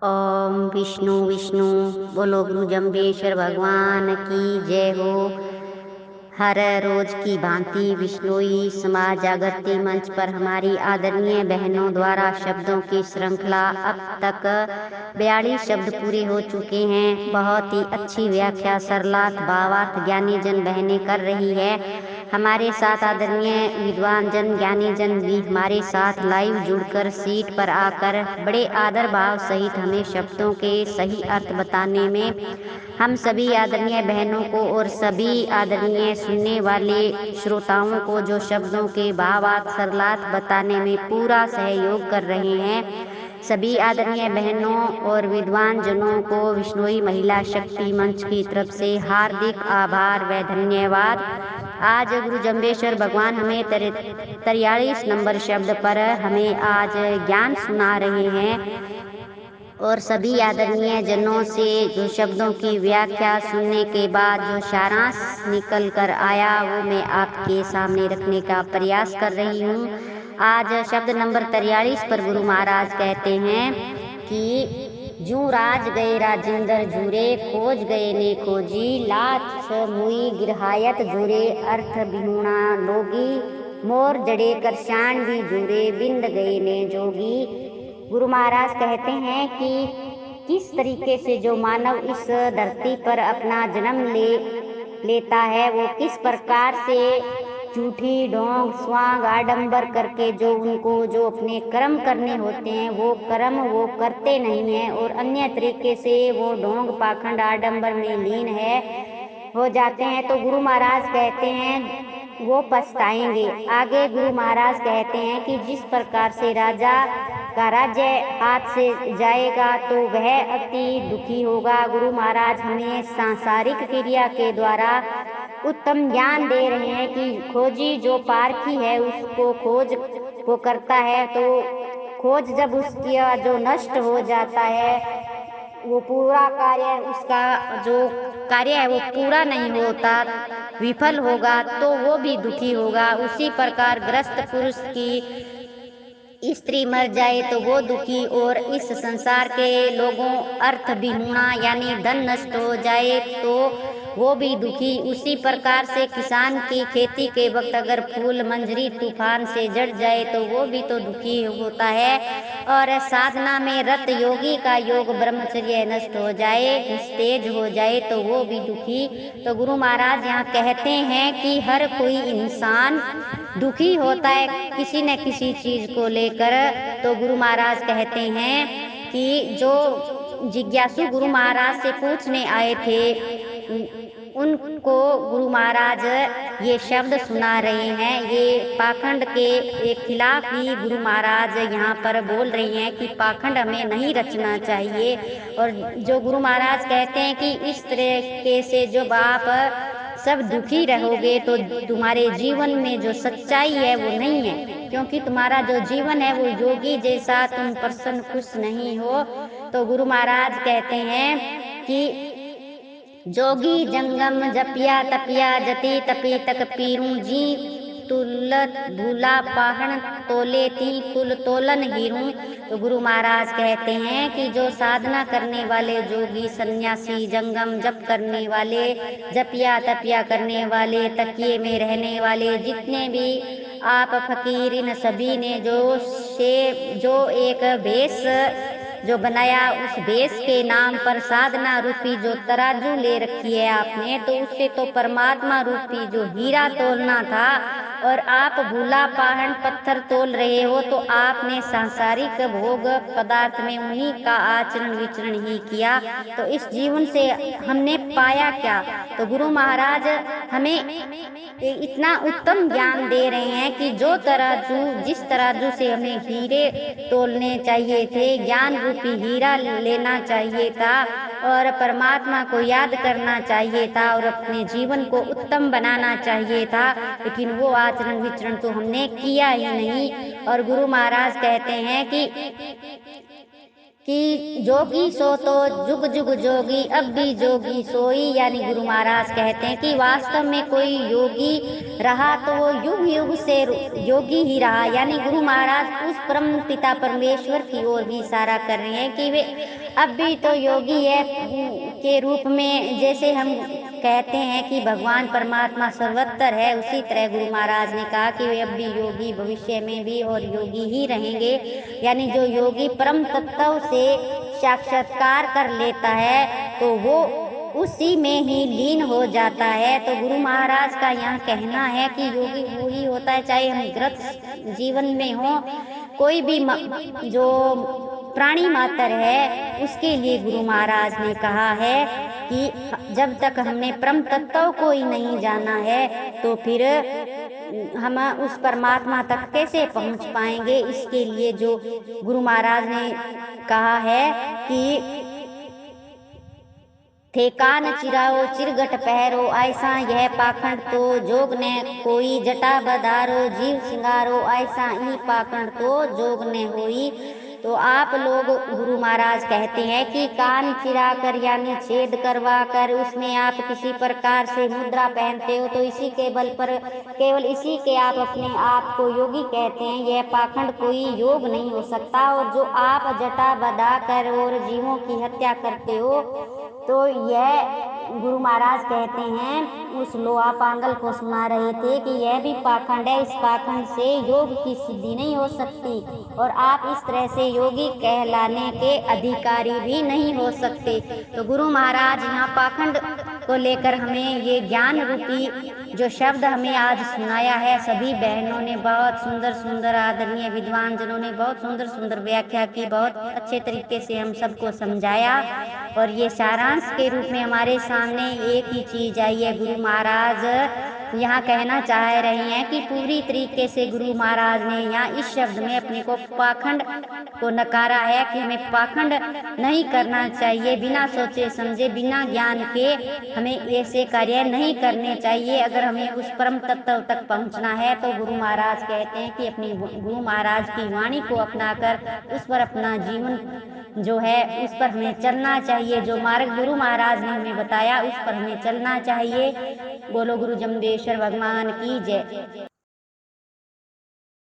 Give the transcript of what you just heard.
ओम विष्णु विष्णु। बोलो गुरु जम्बेश्वर भगवान की जय हो। हर रोज की भांति विष्णोई समाज जागृति मंच पर हमारी आदरणीय बहनों द्वारा शब्दों की श्रृंखला अब तक 42 शब्द पूरे हो चुके हैं। बहुत ही अच्छी व्याख्या सरलार्थ भावार्थ ज्ञानी जन बहनें कर रही है। हमारे साथ आदरणीय विद्वान जन ज्ञानी जन भी हमारे साथ लाइव जुड़कर सीट पर आकर बड़े आदर भाव सहित हमें शब्दों के सही अर्थ बताने में हम सभी आदरणीय बहनों को और सभी आदरणीय सुनने वाले श्रोताओं को जो शब्दों के भावार्थ सरलार्थ बताने में पूरा सहयोग कर रहे हैं, सभी आदरणीय बहनों और विद्वान जनों को विष्णोई महिला शक्ति मंच की तरफ से हार्दिक आभार व धन्यवाद। आज गुरु जम्बेश्वर भगवान हमें 43 नंबर शब्द पर हमें आज ज्ञान सुना रहे हैं और सभी आदरणीय जनों से जो शब्दों की व्याख्या सुनने के बाद जो सारांश निकल कर आया वो मैं आपके सामने रखने का प्रयास कर रही हूँ। आज शब्द नंबर 43 पर गुरु महाराज कहते हैं कि जूं राज गए राजेंद्र झूरे खोज गए ने खोजी लाछ मुई गिरहायत झूरे अर्थ बिहुणा लोगी मोर जड़े करशान भी झूरे बिंद गए ने जोगी। गुरु महाराज कहते हैं कि किस तरीके से जो मानव इस धरती पर अपना जन्म लेता है वो किस प्रकार से झूठी ढोंग स्वांग आडंबर करके जो उनको जो अपने कर्म करने होते हैं वो कर्म वो करते नहीं हैं और अन्य तरीके से वो ढोंग पाखंड आडंबर में लीन हो जाते हैं। तो गुरु महाराज कहते हैं वो पछताएंगे। आगे गुरु महाराज कहते हैं कि जिस प्रकार से राजा का राज्य हाथ से जाएगा तो वह अति दुखी होगा। गुरु महाराज हमें सांसारिक क्रिया के द्वारा उत्तम ज्ञान दे रहे हैं कि खोजी जो पारखी है उसको खोज वो करता है तो खोज जब उसकी जो नष्ट हो जाता है वो पूरा कार्य उसका जो कार्य है वो पूरा नहीं होता विफल होगा तो वो भी दुखी होगा। उसी प्रकार ग्रस्त पुरुष की स्त्री मर जाए तो वो दुखी और इस संसार के लोगों अर्थ विहूणा यानी धन नष्ट हो जाए तो वो भी दुखी। उसी प्रकार से किसान की खेती के वक्त अगर फूल मंजरी तूफान से जड़ जाए तो वो भी तो दुखी होता है। और साधना में रत योगी का योग ब्रह्मचर्य नष्ट हो जाए निस्तेज हो जाए तो वो भी दुखी। तो गुरु महाराज यहाँ कहते हैं कि हर कोई इंसान दुखी होता है किसी न किसी चीज को लेकर। तो गुरु महाराज कहते हैं कि जो जिज्ञासु गुरु महाराज से पूछने आए थे उनको गुरु महाराज ये शब्द सुना रहे हैं। ये पाखंड के खिलाफ ही गुरु महाराज यहाँ पर बोल रही हैं कि पाखंड हमें नहीं रचना चाहिए। और जो गुरु महाराज कहते हैं कि इस तरीके से जब आप सब दुखी रहोगे तो तुम्हारे जीवन में जो सच्चाई है वो नहीं है, क्योंकि तुम्हारा जो जीवन है वो योगी जैसा तुम प्रसन्न खुश नहीं हो। तो गुरु महाराज कहते हैं कि जोगी जंगम जपिया तपिया जति तपी तक पीरूं जी तुलत भूला पाहन तोले ती कुल तोलन हीरूं। तो गुरु महाराज कहते हैं कि जो साधना करने वाले जोगी सन्यासी जंगम जप करने वाले जपिया तपिया करने वाले तकिए में रहने वाले जितने भी आप फकीर इन सभी ने जो एक भेष जो बनाया उस भेष के नाम पर साधना रूपी जो तराजू ले रखी है आपने तो उससे तो परमात्मा रूपी जो हीरा तोलना था और आप भूला पाहन पत्थर तोल रहे हो तो आपने सांसारिक भोग पदार्थ में उन्हीं का आचरण विचरण ही किया। तो इस जीवन से हमने पाया क्या? तो गुरु महाराज हमें इतना उत्तम ज्ञान दे रहे हैं कि जो तराजू जिस तराजू से हमें हीरे तोलने चाहिए थे, ज्ञान रूपी हीरा लेना चाहिए था और परमात्मा को याद करना चाहिए था और अपने जीवन को उत्तम बनाना चाहिए था, लेकिन वो आचरण विचरण तो हमने किया ही नहीं। और गुरु महाराज कहते हैं कि कि जोगी सो तो जुग जुग जोगी, अब भी जोगी सोई। यानी गुरु महाराज कहते हैं कि वास्तव में कोई योगी रहा तो वो युग युग से योगी ही रहा। यानी गुरु महाराज उस परम पिता परमेश्वर की ओर भी इशारा कर रहे हैं कि वे अब भी तो योगी है के रूप में। जैसे हम कहते हैं कि भगवान परमात्मा सर्वत्र है, उसी तरह गुरु महाराज ने कहा कि वे अब भी योगी, भविष्य में भी और योगी ही रहेंगे। यानी जो योगी परम तत्व से साक्षात्कार कर लेता है तो वो उसी में ही लीन हो जाता है। तो गुरु महाराज का यहाँ कहना है कि योगी वो ही होता है, चाहे हम ग्रस्त जीवन में हो, कोई भी जो प्राणी मात्र है उसके लिए गुरु महाराज ने कहा है कि जब तक हमने परम तत्व को ही नहीं जाना है तो फिर हम उस परमात्मा तक कैसे पहुंच पाएंगे। इसके लिए जो गुरु महाराज ने कहा है कि थे कान चिराओ चिरगट पहरो, ऐसा यह पाखंड तो जोग ने कोई। जटा बधारो जीव सिंगारो, ऐसा ही पाखंड तो जोग ने होई। तो आप लोग, गुरु महाराज कहते हैं कि कान चिरा कर यानी छेद करवा कर उसमें आप किसी प्रकार से मुद्रा पहनते हो तो इसी के बल पर, केवल इसी के आप अपने आप को योगी कहते हैं। यह पाखंड कोई योग नहीं हो सकता। और जो आप जटा बधा कर और जीवों की हत्या करते हो तो यह गुरु महाराज कहते हैं, उस लोहा पांगल को सुना रहे थे कि यह भी पाखंड है, इस पाखंड से योग की सिद्धि नहीं हो सकती और आप इस तरह से योगी कहलाने के अधिकारी भी नहीं हो सकते। तो गुरु महाराज यहाँ पाखंड को लेकर हमें ये ज्ञान रूपी जो शब्द हमें आज सुनाया है, सभी बहनों ने बहुत सुंदर सुंदर, आदरणीय विद्वान जनों ने बहुत सुंदर सुंदर व्याख्या की, बहुत अच्छे तरीके से हम सबको समझाया। और ये सारांश के रूप में हमारे सामने एक ही चीज आई है। गुरु महाराज यहाँ कहना चाह रहे हैं कि पूरी तरीके से गुरु महाराज ने यहाँ इस शब्द में अपने को पाखंड को नकारा है कि हमें पाखंड नहीं करना चाहिए। बिना सोचे समझे, बिना ज्ञान के हमें ऐसे कार्य नहीं करने चाहिए। अगर हमें उस परम तत्व तक पहुँचना है तो गुरु महाराज कहते हैं कि अपनी गुरु महाराज की वाणी को अपनाकर उस पर अपना जीवन जो है उस पर हमें चलना चाहिए। जो मार्ग गुरु महाराज ने हमें बताया उस पर हमें चलना चाहिए। बोलो गुरु जम्बेश्वर भगवान की जय।